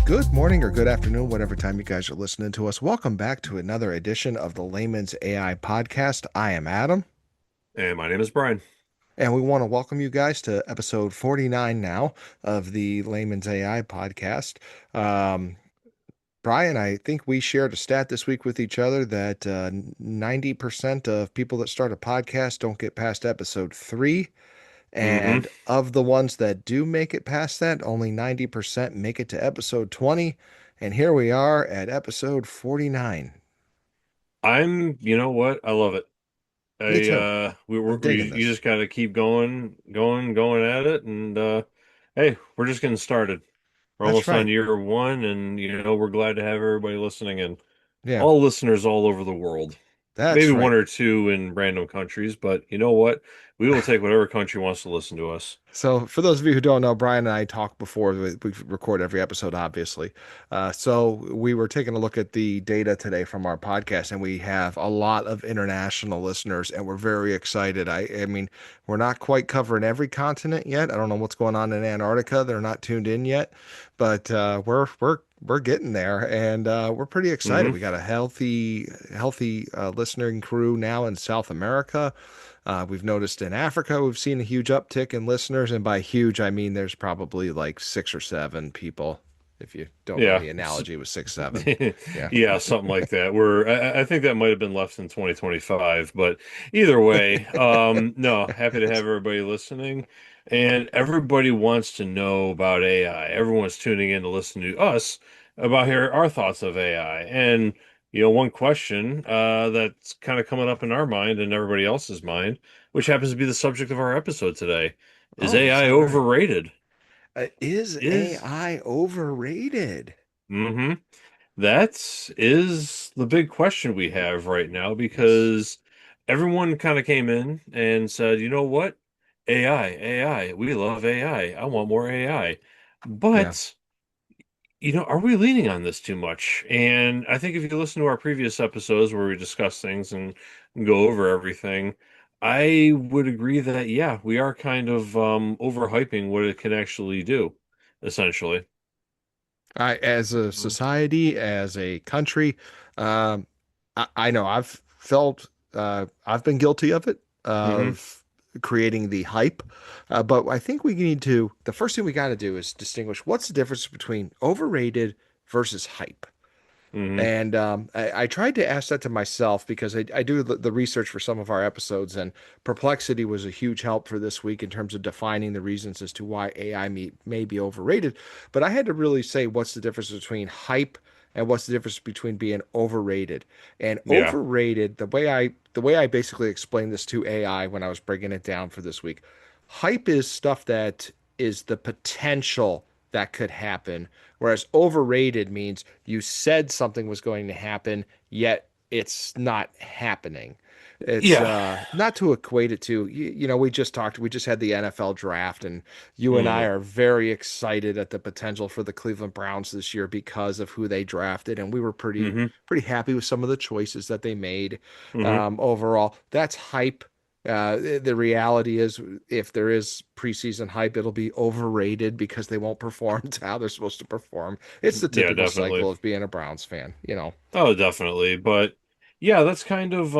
Good morning or good afternoon, whatever time you guys are listening to us. Welcome back to another edition of the Layman's AI podcast. I am Adam, And my name is Brian. and we want to welcome you guys to episode 49 now of the Layman's AI podcast. Um, Brian, I think we shared a stat this week with each other that 90% of people that start a podcast don't get past episode three. hmm And of the ones that do make it past that, only 90% make it to episode 20. And here we are at episode 49. You know what? I love it. Me too. I'm digging You this. just got to keep going at it. And hey, we're just getting started. We're That's almost on right. year one, and we're glad to have everybody listening and Yeah, all listeners all over the world. Maybe that's one right. or two in random countries, but you know what? We will take whatever country wants to listen to us. So, for those of you who don't know, Brian and I talk before we record every episode, obviously. So, we were taking a look at the data today from our podcast, and we have a lot of international listeners, and we're very excited. I mean, we're not quite covering every continent yet. I don't know what's going on in Antarctica; they're not tuned in yet, but we're getting there, and we're pretty excited. hmm We got a healthy listening crew now in South America. We've noticed in Africa, we've seen a huge uptick in listeners, and by huge, I mean there's probably like six or seven people. If you don't know Yeah. the analogy with 6, 7, yeah, Yeah, something like that. I think that might have been left in 2025, but either way, no, happy to have everybody listening. And everybody wants to know about AI. Everyone's tuning in to listen to us about here our thoughts of AI. And one question that's kind of coming up in our mind and everybody else's mind, which happens to be the subject of our episode today, is oh, AI so great. overrated? Is Is AI overrated? hmm That is the big question we have right now Yes. because everyone kind of came in and said, you know what? we love AI. I want more AI. Yeah. But, are we leaning on this too much? And I think if you listen to our previous episodes where we discuss things and go over everything, I would agree that, yeah, we are kind of overhyping what it can actually do, essentially. As a society, as a country, um, I know I've been guilty of it, hmm of creating the hype. But I think the first thing we got to do is distinguish what's the difference between overrated versus hype. hmm And I tried to ask that to myself because I do the research for some of our episodes, and Perplexity was a huge help for this week in terms of defining the reasons as to why AI may be overrated. But I had to really say what's the difference between hype and what's the difference between being overrated. And Yeah. overrated, the way I basically explained this to AI when I was breaking it down for this week, hype is stuff that is the potential that could happen. Whereas overrated means you said something was going to happen, yet it's not happening. It's Yeah. not to equate it to, we just had the NFL draft, and you and I Mm, are very excited at the potential for the Cleveland Browns this year because of who they drafted, and we were hmm pretty happy with some of the choices that they made. hmm Overall, that's hype. The reality is, if there is preseason hype, it'll be overrated because they won't perform to how they're supposed to perform. It's the Yeah, typical definitely. cycle of being a Browns fan. Oh, definitely. But yeah, that's kind of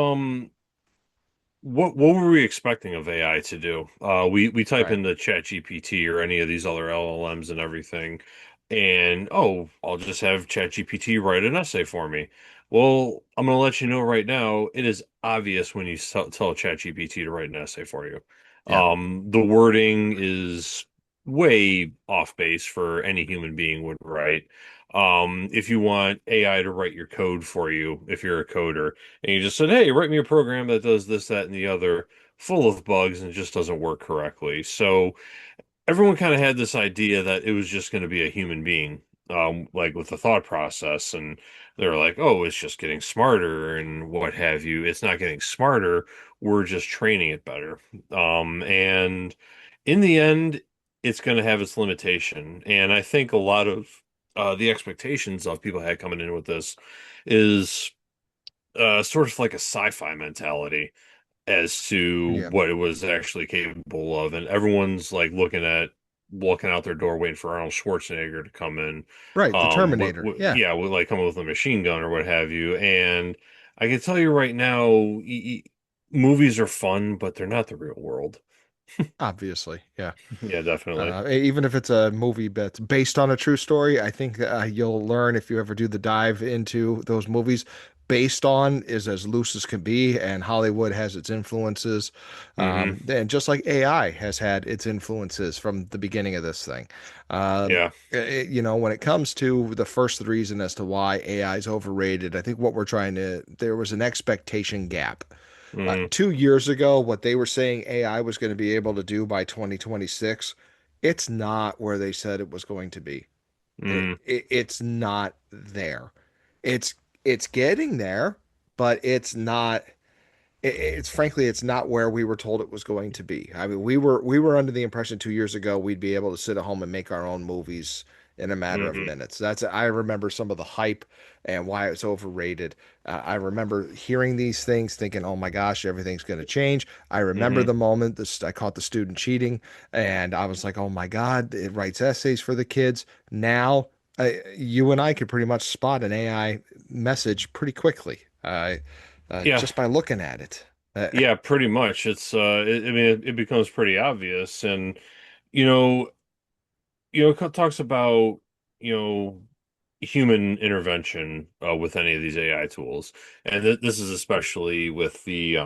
what were we expecting of AI to do? We type Right. into ChatGPT or any of these other LLMs and everything, and oh, I'll just have ChatGPT write an essay for me. Well, I'm gonna let you know right now, it is obvious when you tell ChatGPT to write an essay for you. Yeah. The wording is way off base for any human being would write. If you want AI to write your code for you, if you're a coder, and you just said, "Hey, write me a program that does this, that, and the other," full of bugs and just doesn't work correctly. So everyone kind of had this idea that it was just going to be a human being, like with the thought process, and they were like, "Oh, it's just getting smarter and what have you." It's not getting smarter. We're just training it better. And in the end, it's going to have its limitation. And I think a lot of the expectations of people had coming in with this is sort of like a sci-fi mentality as to Yeah. what it was actually capable of. And everyone's like looking at looking out their door waiting for Arnold Schwarzenegger to come in, Right, the Terminator. Yeah, yeah, with like coming with a machine gun or what have you. And I can tell you right now, movies are fun, but they're not the real world. obviously. Yeah. Yeah, definitely. Even if it's a movie that's based on a true story, I think you'll learn if you ever do the dive into those movies. Based on is as loose as can be, and Hollywood has its influences, Hmm. and just like AI has had its influences from the beginning of this thing. Yeah. When it comes to the first reason as to why AI is overrated, I think there was an expectation gap. Hmm. 2 years ago, what they were saying AI was going to be able to do by 2026, it's not where they said it was going to be. Hmm. It's not there. It's it's getting there, but it's frankly it's not where we were told it was going to be. I mean, we were under the impression 2 years ago we'd be able to sit at home and make our own movies in a matter of Hmm. minutes. I remember some of the hype and why it's overrated. I remember hearing these things, thinking, "Oh my gosh, everything's going to change." I remember Hmm. the moment this I caught the student cheating, and I was like, "Oh my God, it writes essays for the kids." Now, you and I could pretty much spot an AI message pretty quickly. Yeah. Just by looking at it. Yeah, pretty much. I mean, it becomes pretty obvious, and you know, it talks about, you know, human intervention with any of these AI tools, and this is especially with the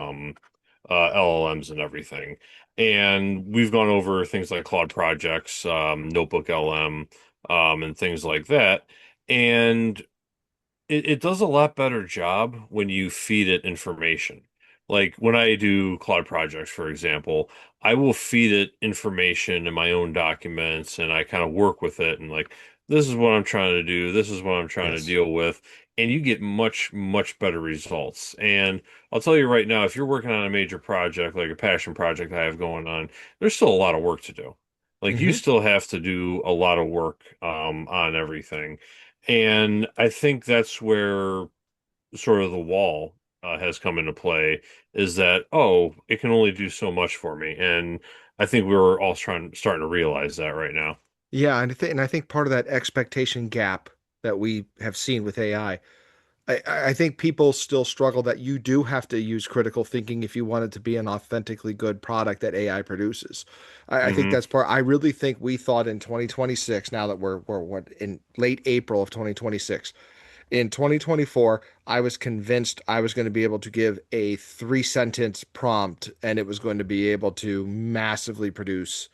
LLMs and everything. And we've gone over things like Claude projects, Notebook LM, and things like that. And it does a lot better job when you feed it information. Like when I do cloud projects, for example, I will feed it information in my own documents and I kind of work with it and like, this is what I'm trying to do, this is what I'm trying to Yes. deal with. And you get much, much better results. And I'll tell you right now, if you're working on a major project, like a passion project I have going on, there's still a lot of work to do. Like you Hmm. still have to do a lot of work on everything. And I think that's where sort of the wall has come into play is that, oh, it can only do so much for me. And I think we're all starting to realize that right now. Yeah, and I think part of that expectation gap that we have seen with AI, I think people still struggle that you do have to use critical thinking if you want it to be an authentically good product that AI produces. I think Hmm. that's part. I really think we thought in 2026, now that we're what in late April of 2026. In 2024, I was convinced I was going to be able to give a 3 sentence prompt and it was going to be able to massively produce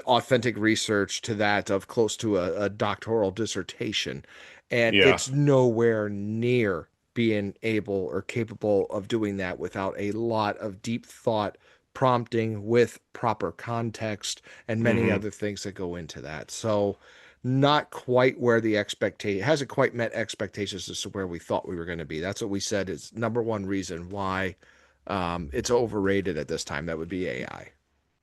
authentic research to that of close to a doctoral dissertation. And Yeah. it's nowhere near being able or capable of doing that without a lot of deep thought prompting with proper context and many Hmm. other things that go into that. So, not quite where the expectation hasn't quite met expectations as to where we thought we were going to be. That's what we said is number one reason why it's overrated at this time. That would be AI.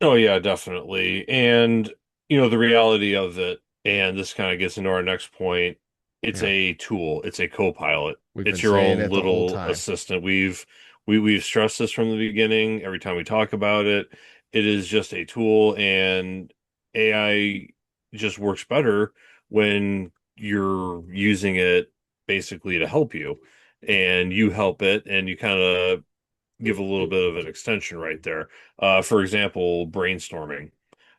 Oh yeah, definitely. And the reality of it, and this kind of gets into our next point, it's Yeah, a tool, it's a co-pilot. we've been It's your saying own it the whole little time. assistant. We've stressed this from the beginning. Every time we talk about it, it is just a tool, and AI just works better when you're using it basically to help you. And you help it, and you kind of give a little bit of an extension right there. For example, brainstorming.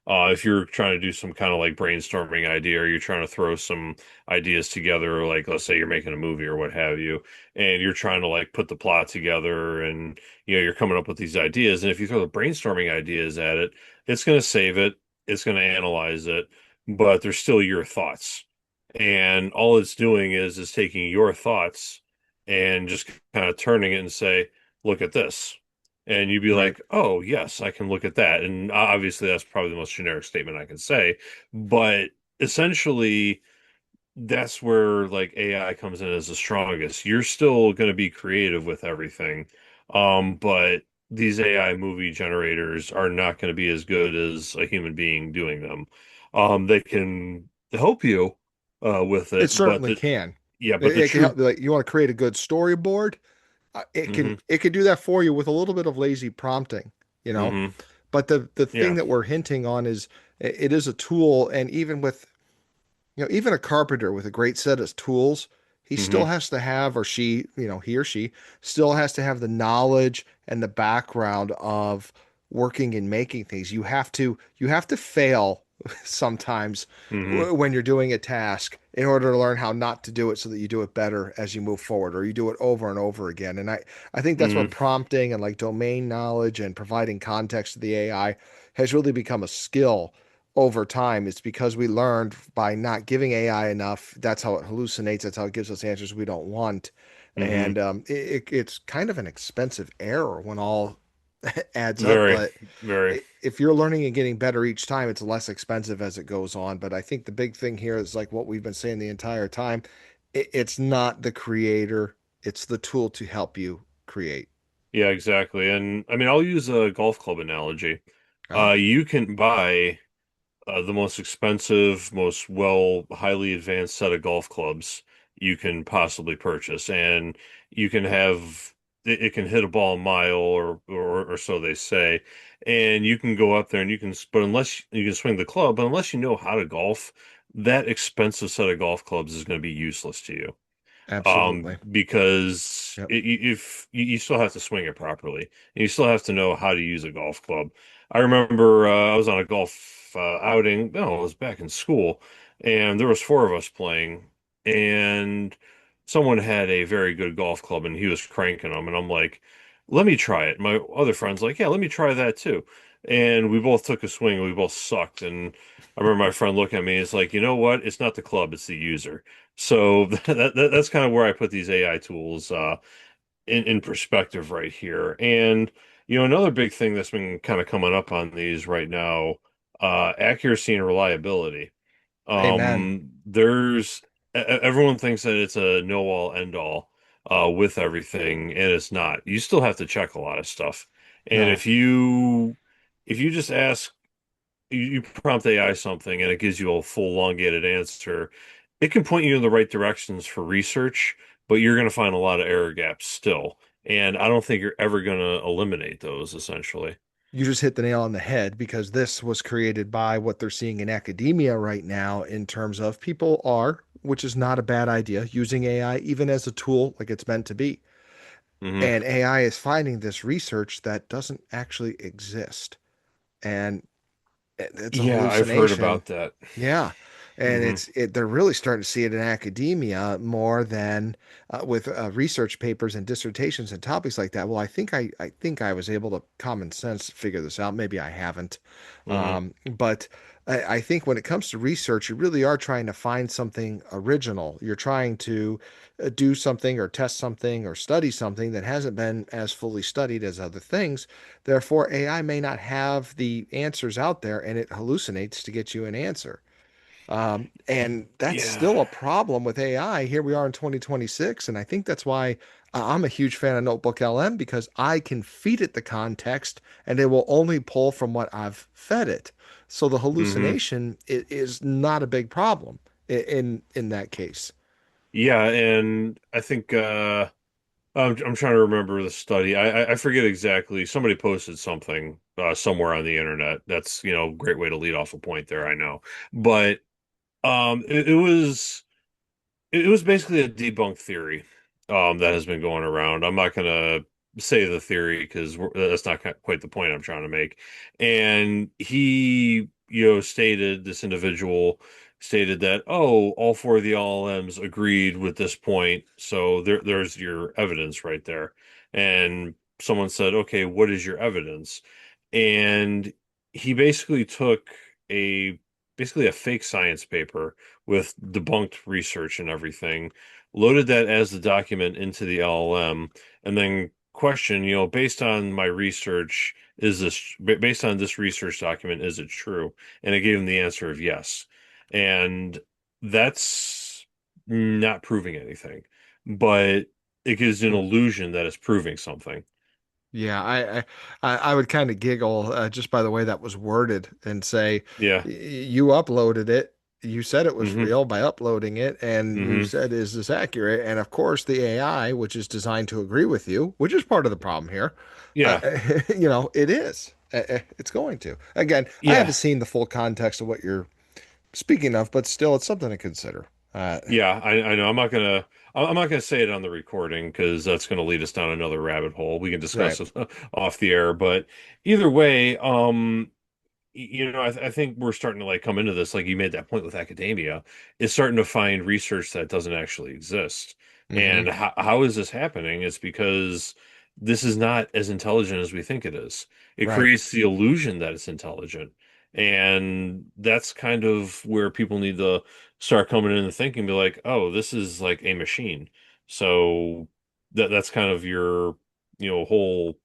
If you're trying to do some kind of like brainstorming idea, or you're trying to throw some ideas together, like let's say you're making a movie or what have you, and you're trying to like put the plot together and you're coming up with these ideas. And if you throw the brainstorming ideas at it, it's going to save it, it's going to analyze it, but they're still your thoughts. And all it's doing is taking your thoughts and just kind of turning it and say, look at this. And you'd be Right. like, oh, yes, I can look at that. And obviously, that's probably the most generic statement I can say. But essentially, that's where like AI comes in as the strongest. You're still going to be creative with everything. But these AI movie generators are not going to be as good as a human being doing them. They can help you with It it, but certainly can. but the It can help. true. Like you want to create a good storyboard, Hmm. it can do that for you with a little bit of lazy prompting, you know. Hmm. But the thing Yeah. that we're hinting on is It is a tool, and even with even a carpenter with a great set of tools, he still Hmm. has to have, or she, he or she still has to have the knowledge and the background of working and making things. You have to fail sometimes Hmm. when you're doing a task in order to learn how not to do it so that you do it better as you move forward, or you do it over and over again. And I think that's what Hmm. prompting and like domain knowledge and providing context to the AI has really become a skill over time. It's because we learned by not giving AI enough. That's how it hallucinates. That's how it gives us answers we don't want. Hmm. And it's kind of an expensive error when all adds up. Very, But very. if you're learning and getting better each time, it's less expensive as it goes on. But I think the big thing here is like what we've been saying the entire time. It's not the creator, it's the tool to help you create. Yeah, exactly. And I mean, I'll use a golf club analogy. Oh, You can buy the most expensive, most highly advanced set of golf clubs you can possibly purchase, and you can have it can hit a ball a mile or so they say, and you can go up there and but unless you can swing the club, but unless you know how to golf, that expensive set of golf clubs is going to be useless to you. absolutely. Because Yep. if you still have to swing it properly, and you still have to know how to use a golf club. I remember I was on a golf outing. No, it was back in school, and there was four of us playing, and someone had a very good golf club, and he was cranking them, and I'm like, "Let me try it." My other friend's like, "Yeah, let me try that too." And we both took a swing, and we both sucked. And I remember my friend looking at me, it's like, you know what? It's not the club, it's the user. So that's kind of where I put these AI tools in perspective right here. And another big thing that's been kind of coming up on these right now, accuracy and reliability. Amen. Everyone thinks that it's a know all end all with everything, and it's not. You still have to check a lot of stuff. And No. if you just ask you prompt AI something and it gives you a full elongated answer, it can point you in the right directions for research, but you're going to find a lot of error gaps still. And I don't think you're ever going to eliminate those essentially. You just hit the nail on the head because this was created by what they're seeing in academia right now in terms of people are, which is not a bad idea, using AI even as a tool like it's meant to be. Hmm. And AI is finding this research that doesn't actually exist. And it's a Yeah, I've heard hallucination. about that. Yeah. And Hmm. they're really starting to see it in academia more than with research papers and dissertations and topics like that. Well, I think I was able to common sense figure this out. Maybe I haven't. Hmm. But I think when it comes to research, you really are trying to find something original. You're trying to do something or test something or study something that hasn't been as fully studied as other things. Therefore, AI may not have the answers out there and it hallucinates to get you an answer. And that's Yeah. still a problem with AI. Here we are in 2026. And I think that's why I'm a huge fan of Notebook LM because I can feed it the context and it will only pull from what I've fed it. So the Hmm. hallucination is not a big problem in that case. Yeah, and I think I'm trying to remember the study. I forget exactly. Somebody posted something somewhere on the internet. That's, a great way to lead off a point there, I know. But it was basically a debunked theory that has been going around. I'm not gonna say the theory because that's not quite the point I'm trying to make. And this individual stated that, oh, all four of the LLMs agreed with this point, so there's your evidence right there. And someone said, okay, what is your evidence? And he basically took a basically a fake science paper with debunked research and everything, loaded that as the document into the LLM, and then questioned, based on my research, based on this research document, is it true? And it gave him the answer of yes. And that's not proving anything, but it gives an illusion that it's proving something. Yeah, I would kind of giggle just by the way that was worded and say, Yeah. You uploaded it. You said it was Hmm. real by uploading it, and you Hmm. said, is this accurate?" And of course, the AI, which is designed to agree with you, which is part of the problem here, uh, Yeah. it is. It's going to. Again, I Yeah. haven't seen the full context of what you're speaking of, but still, it's something to consider. Yeah, I know. I'm not gonna say it on the recording because that's gonna lead us down another rabbit hole. We can Right, discuss it off the air, but either way, I think we're starting to like come into this, like you made that point with academia, is starting to find research that doesn't actually exist. hmm And how is this happening? It's because this is not as intelligent as we think it is. It right. creates the illusion that it's intelligent. And that's kind of where people need to start coming in and thinking, be like, oh, this is like a machine. So that's kind of your, whole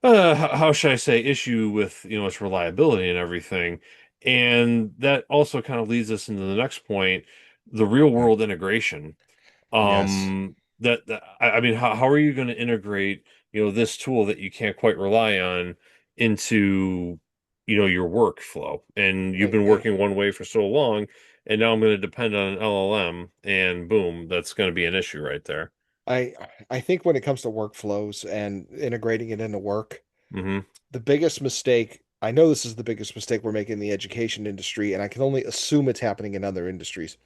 how should I say, issue with, its reliability and everything. And that also kind of leads us into the next point, the real world integration. Yes. I mean, how are you going to integrate, this tool that you can't quite rely on into, your workflow? And you've I, been I working one way for so long, and now I'm going to depend on an LLM, and boom, that's going to be an issue right there. I I think when it comes to workflows and integrating it into work, Hmm. the biggest mistake, I know this is the biggest mistake we're making in the education industry, and I can only assume it's happening in other industries.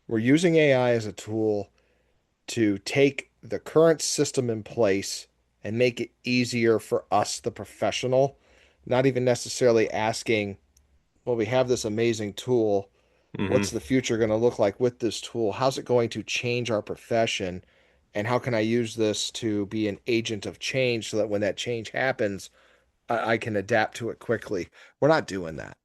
We're using AI as a tool to take the current system in place and make it easier for us, the professional, not even necessarily asking, well, we have this amazing tool. Hmm. What's the future going to look like with this tool? How's it going to change our profession? And how can I use this to be an agent of change so that when that change happens, I can adapt to it quickly? We're not doing that.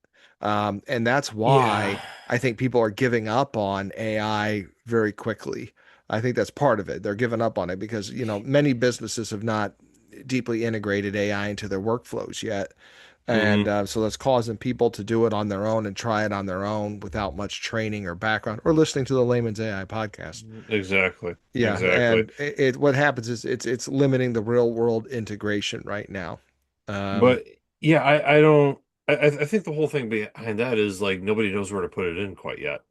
And that's Yeah. why I think people are giving up on AI very quickly. I think that's part of it. They're giving up on it because, many businesses have not deeply integrated AI into their workflows yet. And Hmm. so that's causing people to do it on their own and try it on their own without much training or background or listening to the Layman's AI podcast. Exactly. Yeah, Exactly. and what happens is it's limiting the real world integration right now. Um, But yeah, I don't I think the whole thing behind that is like nobody knows where to put it in quite yet.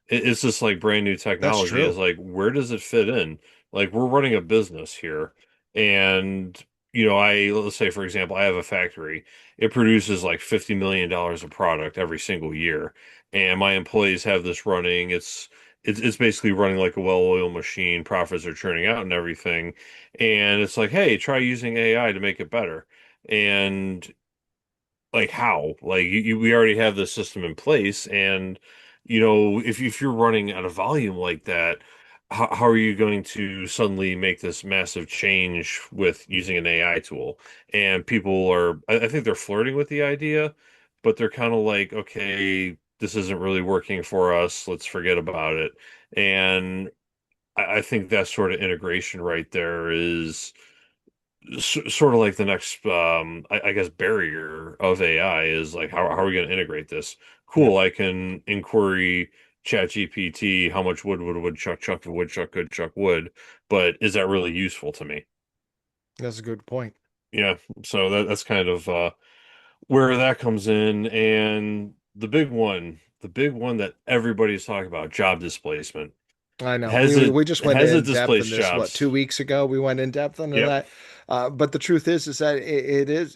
It's just like brand new that's technology true. is like, where does it fit in? Like we're running a business here, and let's say for example, I have a factory. It produces like $50 million of product every single year, and my employees have this running. It's basically running like a well-oiled machine. Profits are churning out and everything, and it's like, hey, try using AI to make it better. And like how? Like we already have the system in place, and if you're running at a volume like that, how are you going to suddenly make this massive change with using an AI tool? And people are, I think they're flirting with the idea, but they're kind of like, okay, this isn't really working for us. Let's forget about it. And I think that sort of integration right there is sort of like the next I guess barrier of AI is like how are we going to integrate this? Yeah, Cool, I can inquiry ChatGPT how much wood would a woodchuck chuck if a woodchuck could chuck wood, but is that really useful to me? that's a good point. Yeah, so that's kind of where that comes in, and the big one that everybody's talking about, job displacement. I know. Has We it we just went has it in depth in displaced this, what, jobs? 2 weeks ago? We went in depth into Yep. that. But the truth is that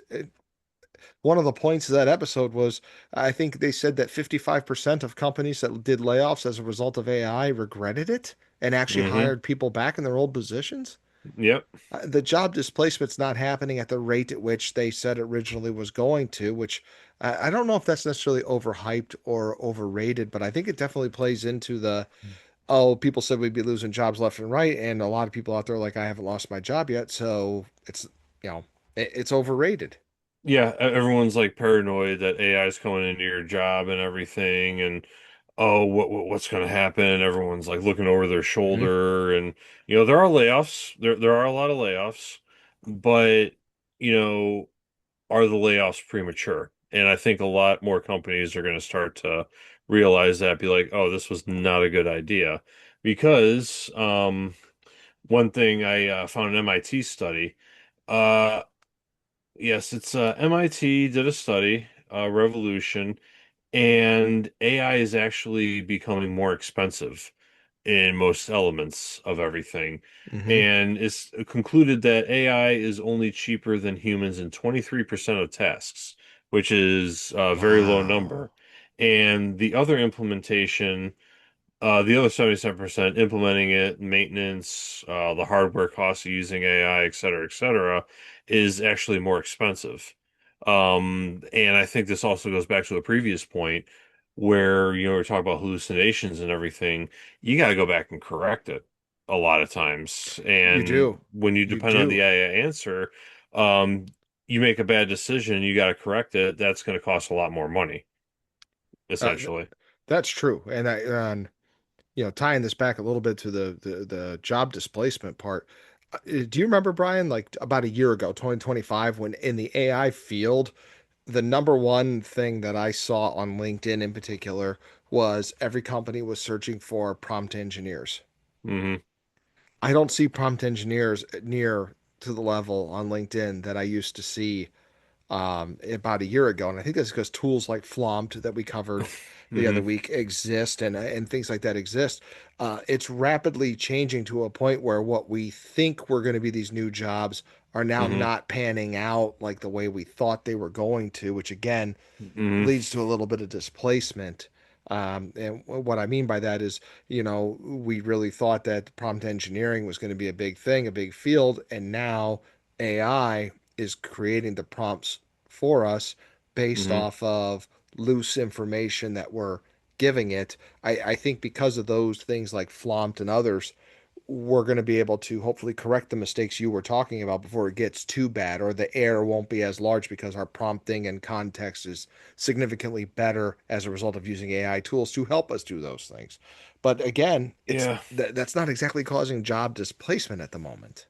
one of the points of that episode was I think they said that 55% of companies that did layoffs as a result of AI regretted it and actually Hmm. hired people back in their old positions. Yep. The job displacement's not happening at the rate at which they said originally was going to, which I don't know if that's necessarily overhyped or overrated, but I think it definitely plays into the, oh, people said we'd be losing jobs left and right, and a lot of people out there are like, I haven't lost my job yet, so you know, it's overrated. Yeah, everyone's like paranoid that AI is coming into your job and everything, and oh, what's going to happen? Everyone's like looking over their Hmm. shoulder, and there are layoffs. There are a lot of layoffs, but you know, are the layoffs premature? And I think a lot more companies are going to start to realize that, be like, oh, this was not a good idea, because one thing I found an MIT study. Uh, Yes, it's MIT did a study, Revolution, and AI is actually becoming more expensive. in most elements of everything. Hmm. And it's concluded that AI is only cheaper than humans in 23% of tasks, which is a very low Wow. number. And the other 77% implementing it, maintenance, the hardware costs of using AI, et cetera, is actually more expensive. And I think this also goes back to a previous point where, we're talking about hallucinations and everything. You got to go back and correct it a lot of times. You And do. when you You depend on do. the AI answer, um, you make a bad decision, you got to correct it. That's going to cost a lot more money, Th essentially. that's true. And tying this back a little bit to the job displacement part. Do you remember, Brian, like about a year ago, 2025, when in the AI field, the number one thing that I saw on LinkedIn in particular was every company was searching for prompt engineers. Hmm. I don't see prompt engineers near to the level on LinkedIn that I used to see about a year ago. And I think that's because tools like Flompt that we covered the other Hmm. week exist and things like that exist. It's rapidly changing to a point where what we think were going to be these new jobs are now Hmm. not panning out like the way we thought they were going to, which again Hmm. leads to a little bit of displacement. And what I mean by that is, we really thought that prompt engineering was going to be a big thing, a big field, and now AI is creating the prompts for us based Hmm. off of loose information that we're giving it. I think because of those things like Flompt and others, we're going to be able to hopefully correct the mistakes you were talking about before it gets too bad, or the error won't be as large because our prompting and context is significantly better as a result of using AI tools to help us do those things. But again, Yeah. that's not exactly causing job displacement at the moment.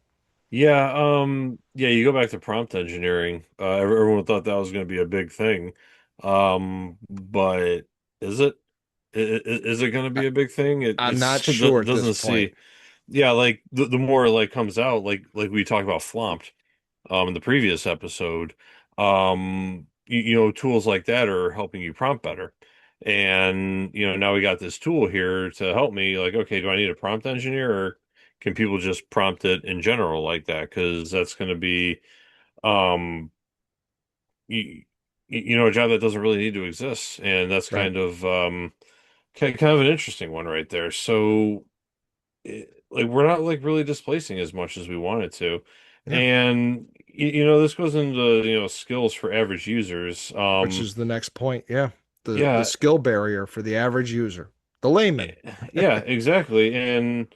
Yeah, yeah, you go back to prompt engineering. Everyone thought that was going to be a big thing. But is it? Is it going to I, be a big thing? I'm not sure It at this doesn't point. see. Yeah, like the more like comes out, like we talked about Flompt in the previous episode, tools like that are helping you prompt better. And now we got this tool here to help me. Like, okay, do I need a prompt engineer, or can people just prompt it in general like that? Because that's going to be, um, you, a job that doesn't really need to exist, and that's Right. kind of an interesting one right there. So like we're not like really displacing as much as we wanted to. Yeah. And this goes into, skills for average users. Which is the next point. Yeah. The Yeah, skill barrier for the average user, the layman. yeah, exactly. And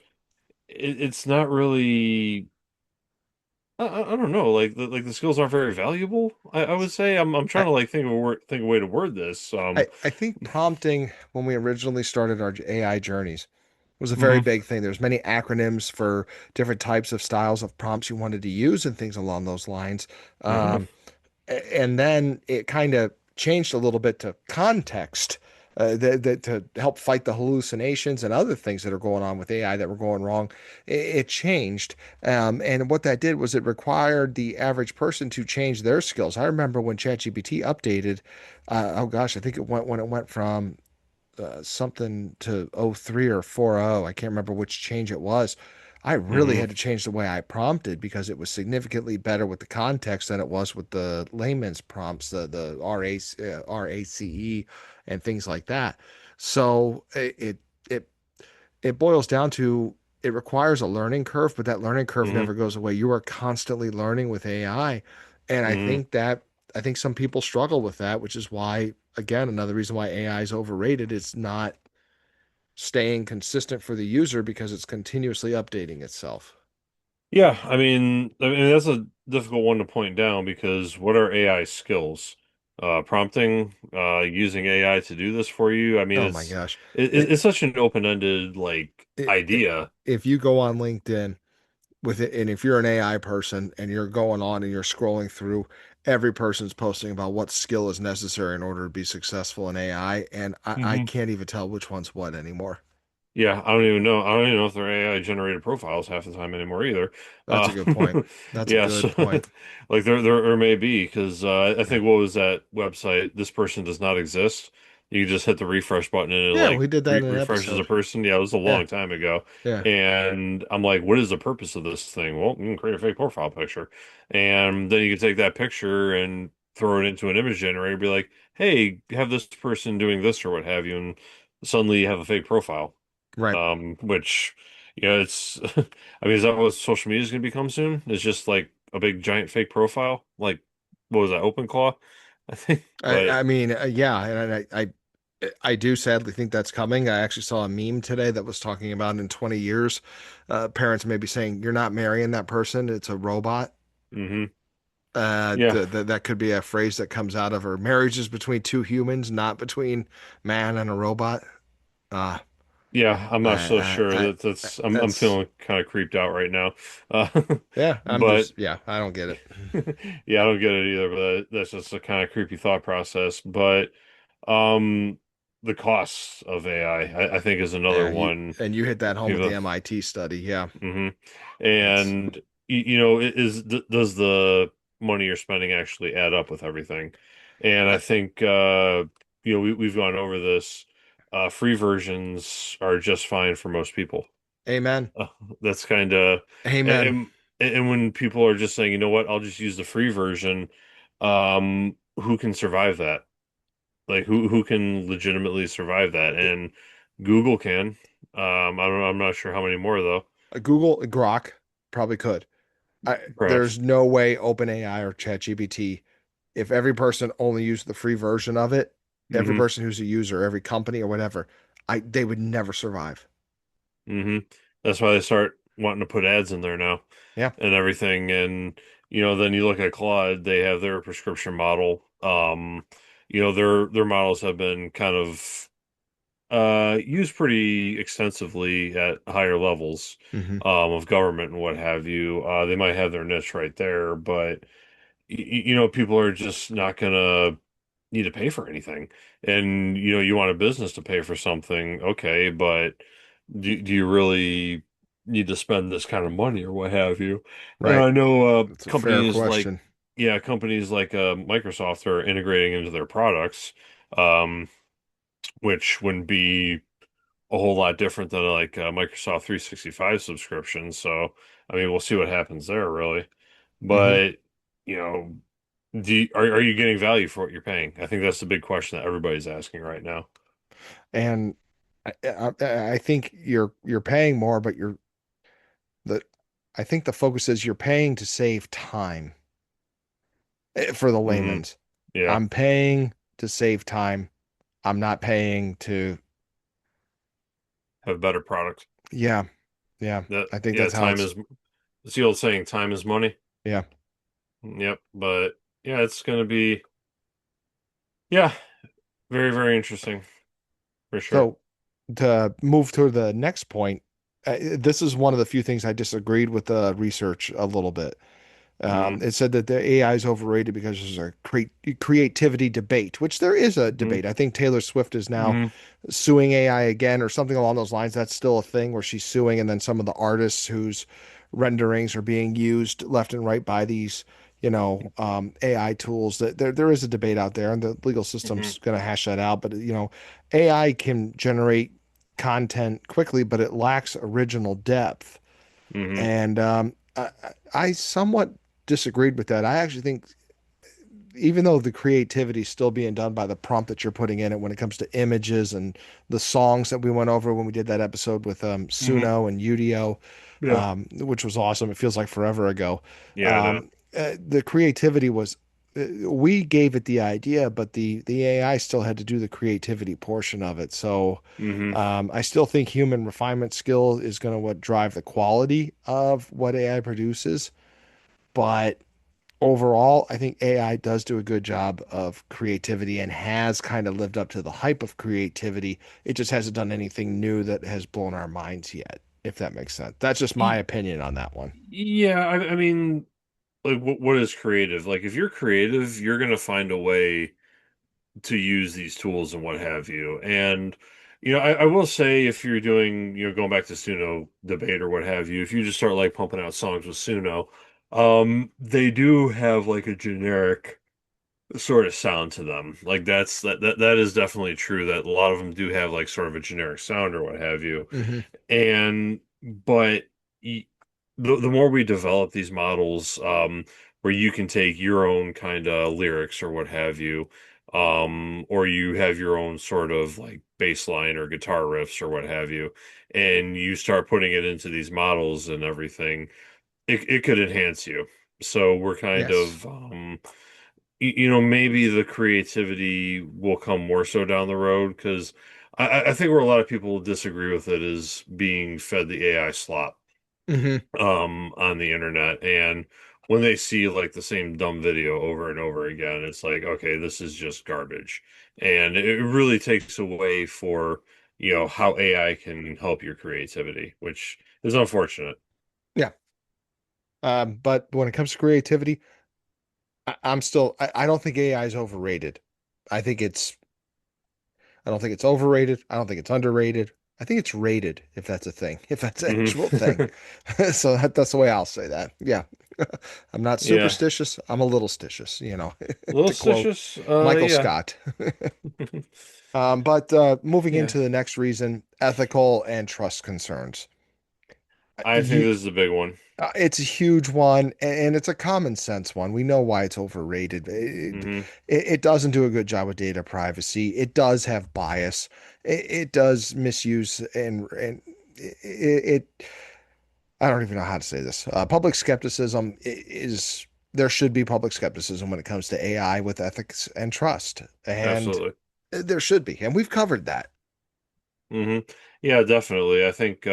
it's not really I don't know, like the skills aren't very valuable. I would say I'm trying I, to like think of a way to word this. I think prompting when we originally started our AI journeys was a very Hmm. big thing. There's many acronyms for different types of styles of prompts you wanted to use and things along those lines. Hmm. Um, and then it kind of changed a little bit to context to help fight the hallucinations and other things that are going on with AI that were going wrong. It changed. And what that did was it required the average person to change their skills. I remember when ChatGPT updated, oh gosh, I think it went when it went from something to '03 or 4.0. I can't remember which change it was. I really Hmm. had to change the way I prompted because it was significantly better with the context than it was with the layman's prompts, the RACE and things like that. So it it boils down to it requires a learning curve, but that learning curve Hmm. never goes away. You are constantly learning with AI. And Hmm. I think some people struggle with that, which is why, again, another reason why AI is overrated. It's not staying consistent for the user because it's continuously updating itself. Yeah, I mean that's a difficult one to point down because what are AI skills? Prompting, using AI to do this for you. I mean, Oh my gosh. it's such an open-ended like It, idea. if you go on LinkedIn with it, and if you're an AI person and you're going on and you're scrolling through, every person's posting about what skill is necessary in order to be successful in AI, and I Hmm. can't even tell which one's what anymore. Yeah, I don't even know. I don't even know if they're AI generated profiles half the time anymore either. That's Uh, a good point. That's a yeah, so good point. like there may be because I Yeah. think what was that website? This person does not exist. You just hit the refresh button and it Yeah, like we did that re in an refreshes a episode. person. Yeah, it was a Yeah, long time ago. yeah, And I'm like, what is the purpose of this thing? Well, you can create a fake profile picture. And then you can take that picture and throw it into an image generator and be like, hey, have this person doing this or what have you. And suddenly you have a fake profile. right. Which, it's, I mean, is that what social media is going to become soon? It's just like a big giant fake profile? Like, what was that, OpenClaw? I think. But, I mean, yeah, and I do sadly think that's coming. I actually saw a meme today that was talking about in 20 years, parents may be saying, "You're not marrying that person; it's a robot." hmm yeah. That could be a phrase that comes out of her. Marriage is between two humans, not between man and a robot. Uh, Yeah, I'm not so sure I, that that's I'm that's feeling kind of creeped out right now. Uh, yeah. I'm but just yeah. I don't get it. yeah, I don't get it either, but that's just a kind of creepy thought process. But um the costs of AI, I think is another Yeah, one. you hit that home with the People, MIT study. Yeah, hmm it's And does the money you're spending actually add up with everything? And I uh, think we've gone over this. Free versions are just fine for most people. amen, Uh, that's kind of amen. and and when people are just saying, you know what, I'll just use the free version, who can survive that? Like who can legitimately survive that? And Google can. I'm not sure how many more though. Google Grok probably could. Perhaps. There's no way OpenAI or ChatGPT, if every person only used the free version of it, every hmm person who's a user, every company or whatever, they would never survive. hmm That's why they start wanting to put ads in there now Yeah. and everything. And then you look at Claude, they have their prescription model. Their models have been kind of used pretty extensively at higher levels Hmm. of government and what have you. They might have their niche right there, but people are just not gonna need to pay for anything. And you want a business to pay for something, okay, but do you really need to spend this kind of money or what have you? And Right. I know That's a fair question. companies like Microsoft are integrating into their products, um, which wouldn't be a whole lot different than like a Microsoft 365 subscription. So, I mean, we'll see what happens there, really. Hmm. But, you know, are you getting value for what you're paying? I think that's the big question that everybody's asking right now. And I think you're paying more, but the I think the focus is you're paying to save time for the hmm layman's. Yeah. I'm paying to save time. I'm not paying to, Have a better product. yeah, yeah. I think Yeah, that's how it's the old saying, time is money. yeah. Yep. But yeah, it's going to be, yeah, very, very interesting for sure. So to move to the next point, this is one of the few things I disagreed with the research a little bit. hmm It said that the AI is overrated because there's a creativity debate, which there is a hmm debate. I think Taylor Swift is now hmm suing AI again or something along those lines. That's still a thing where she's suing, and then some of the artists whose renderings are being used left and right by these, AI tools. That there is a debate out there, and the legal hmm system's going to hash that out. But AI can generate content quickly, but it lacks original depth. hmm And I somewhat disagreed with that. I actually think even though the creativity is still being done by the prompt that you're putting in it when it comes to images and the songs that we went over when we did that episode with hmm Suno and Udio, Yeah. which was awesome. It feels like forever ago. Yeah, I know. The creativity was we gave it the idea, but the AI still had to do the creativity portion of it. So hmm I still think human refinement skill is going to what drive the quality of what AI produces, but overall, I think AI does do a good job of creativity and has kind of lived up to the hype of creativity. It just hasn't done anything new that has blown our minds yet, if that makes sense. That's just my opinion on that one. Yeah, I mean, like, what is creative? Like, if you're creative, you're gonna find a way to use these tools and what have you. And, I will say if you're doing, going back to Suno debate or what have you, if you just start like pumping out songs with Suno, they do have like a generic sort of sound to them. Like that is definitely true that a lot of them do have like sort of a generic sound or what have you. Hmm. And but y the more we develop these models, where you can take your own kind of lyrics or what have you, or you have your own sort of like bass line or guitar riffs or what have you, and you start putting it into these models and everything, it could enhance you. So we're kind Yes. of maybe the creativity will come more so down the road because I think where a lot of people disagree with it is being fed the AI slop Hmm. on the internet. And when they see like the same dumb video over and over again, it's like, okay, this is just garbage. And it really takes away for, how AI can help your creativity, which is unfortunate. Yeah. But when it comes to creativity, I don't think AI is overrated. I think it's, I don't think it's overrated. I don't think it's underrated. I think it's rated, if that's a thing, if that's an Hmm. actual thing. So that's the way I'll say that. Yeah. I'm not Yeah. superstitious. I'm a little stitious, Little to quote stitious. Michael Yeah. Scott. But moving Yeah. into the next reason, ethical and trust concerns. I think You, this is a big one. it's a huge one, and it's a common sense one. We know why it's overrated. Hmm. It doesn't do a good job with data privacy. It does have bias. It does misuse, and I don't even know how to say this. Public skepticism is there should be public skepticism when it comes to AI with ethics and trust, and Absolutely. there should be, and we've covered that. Hmm. Yeah, definitely. I think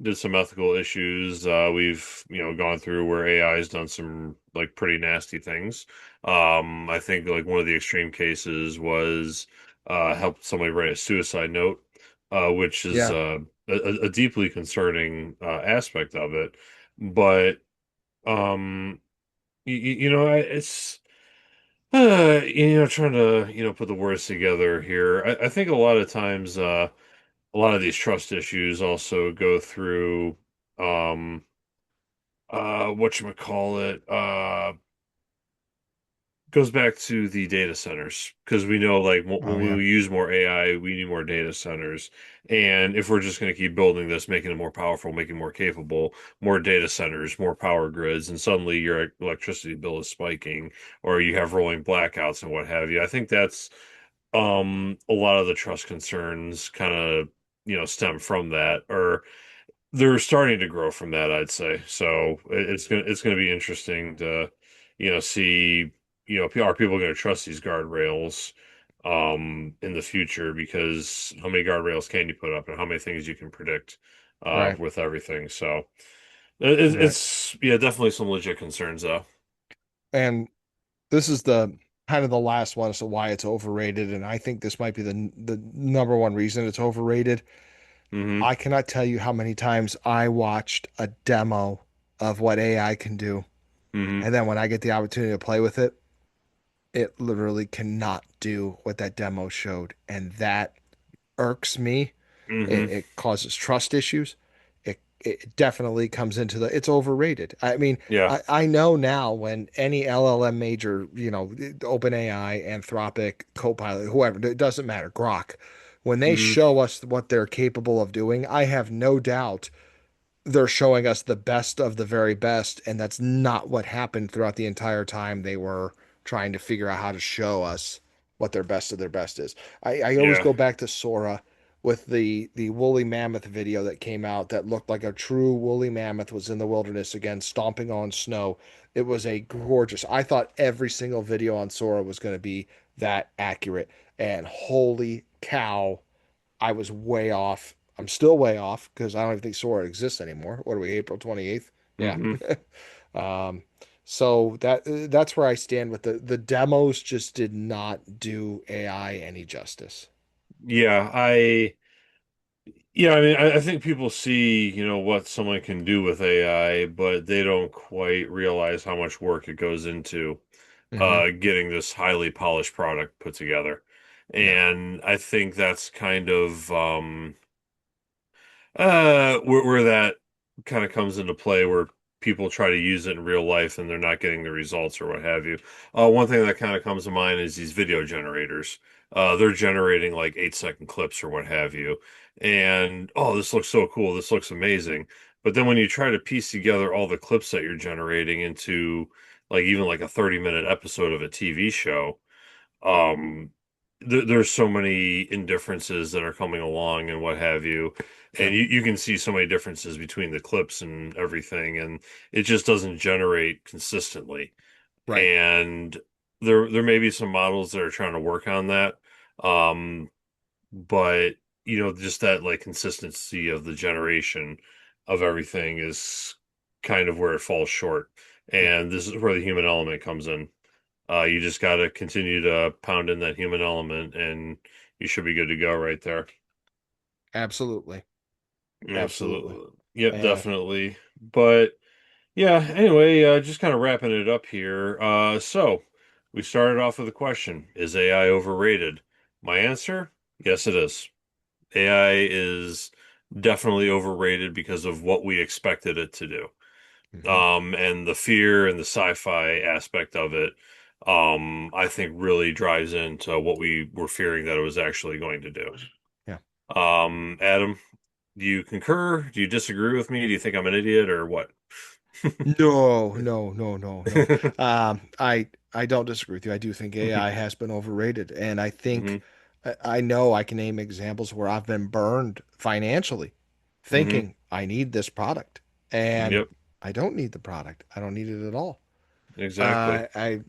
did some ethical issues we've gone through where AI has done some like pretty nasty things. I think like one of the extreme cases was helped somebody write a suicide note, which is Yeah, a deeply concerning aspect of it. But it's trying to put the words together here. I think a lot of times. A lot of these trust issues also go through whatchamacallit, goes back to the data centers because we know like oh when yeah, we use more AI, we need more data centers. And if we're just going to keep building this, making it more powerful, making it more capable, more data centers, more power grids, and suddenly your electricity bill is spiking, or you have rolling blackouts and what have you. I think that's a lot of the trust concerns kind of stem from that, or they're starting to grow from that, I'd say. So it's gonna be interesting to, see, are people going to trust these guardrails in the future? Because how many guardrails can you put up, and how many things you can predict right, with everything? So right. it's yeah, definitely some legit concerns though. And this is the kind of the last one as to why it's overrated, and I think this might be the number one reason it's overrated. Hmm. I cannot tell you how many times I watched a demo of what AI can do, Hmm. and then when I get the opportunity to play with it, it literally cannot do what that demo showed, and that irks me. Hmm. It causes trust issues. It definitely comes into the it's overrated. I mean, Yeah. I know now when any LLM major, OpenAI, Anthropic, Copilot, whoever, it doesn't matter, Grok, when they Hmm. show us what they're capable of doing, I have no doubt they're showing us the best of the very best, and that's not what happened throughout the entire time they were trying to figure out how to show us what their best of their best is. I always Yeah. go back to Sora with the woolly mammoth video that came out that looked like a true woolly mammoth was in the wilderness again, stomping on snow. It was a gorgeous. I thought every single video on Sora was going to be that accurate, and holy cow, I was way off. I'm still way off because I don't even think Sora exists anymore. What are we, April 28th? Yeah. Hmm. Um, so that's where I stand with the demos just did not do AI any justice. Yeah. I think people see, what someone can do with AI, but they don't quite realize how much work it goes into Hmm. getting this highly polished product put together. Yeah. And I think that's kind of where that kind of comes into play, where people try to use it in real life and they're not getting the results or what have you. One thing that kind of comes to mind is these video generators. They're generating like 8-second clips or what have you. And oh, this looks so cool. This looks amazing. But then when you try to piece together all the clips that you're generating into like even like a 30-minute episode of a TV show, um there's so many indifferences that are coming along and what have you, and Yep. you can see so many differences between the clips and everything, and it just doesn't generate consistently. Right. And there may be some models that are trying to work on that, but just that like consistency of the generation of everything is kind of where it falls short, Yeah. and this is where the human element comes in. You just got to continue to pound in that human element, and you should be good to go right there. Absolutely. Absolutely. Absolutely. Yep, And definitely. But yeah, anyway, just kind of wrapping it up here. So we started off with a question, is AI overrated? My answer, yes, it is. AI is definitely overrated because of what we expected it to do. mhm, And the fear and the sci-fi aspect of it, I think really drives into what we were fearing that it was actually going to do. yeah. Adam, do you concur? Do you disagree with me? Do you think I'm an idiot or what? No, no, no, no, no. I don't disagree with you. I do think AI has been overrated, and I think hmm I know I can name examples where I've been burned financially, hmm thinking I need this product, and Yep, I don't need the product. I don't need it at all. exactly. I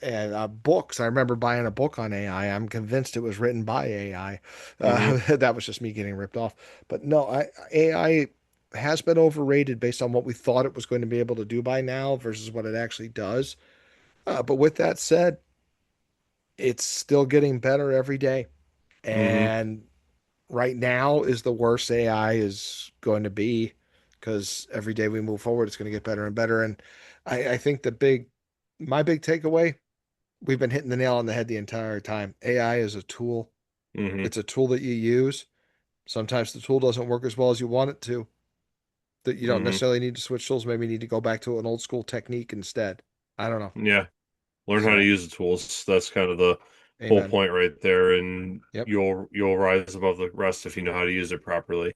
and books. I remember buying a book on AI. I'm convinced it was written by AI. hmm That was just me getting ripped off. But no, AI has been overrated based on what we thought it was going to be able to do by now versus what it actually does. But with that said, it's still getting better every day. hmm And right now is the worst AI is going to be because every day we move forward, it's going to get better and better. And I think my big takeaway, we've been hitting the nail on the head the entire time. AI is a tool. hmm It's a tool that you use. Sometimes the tool doesn't work as well as you want it to. That you don't hmm necessarily need to switch tools. Maybe you need to go back to an old school technique instead. I don't know. Yeah. Learn how to So, use the tools. That's kind of the whole amen. point right there, and Yep. you'll rise above the rest if you know how to use it properly.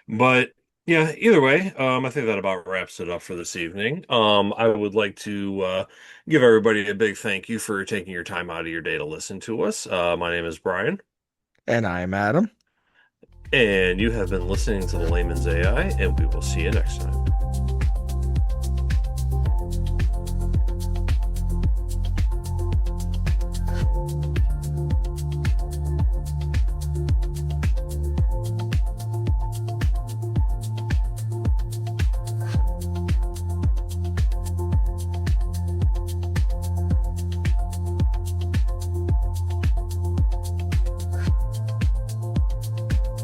But yeah, either way, I think that about wraps it up for this evening. I would like to give everybody a big thank you for taking your time out of your day to listen to us. My name is Brian, And I'm Adam. and you have been listening to the Layman's AI, and we will see you next time.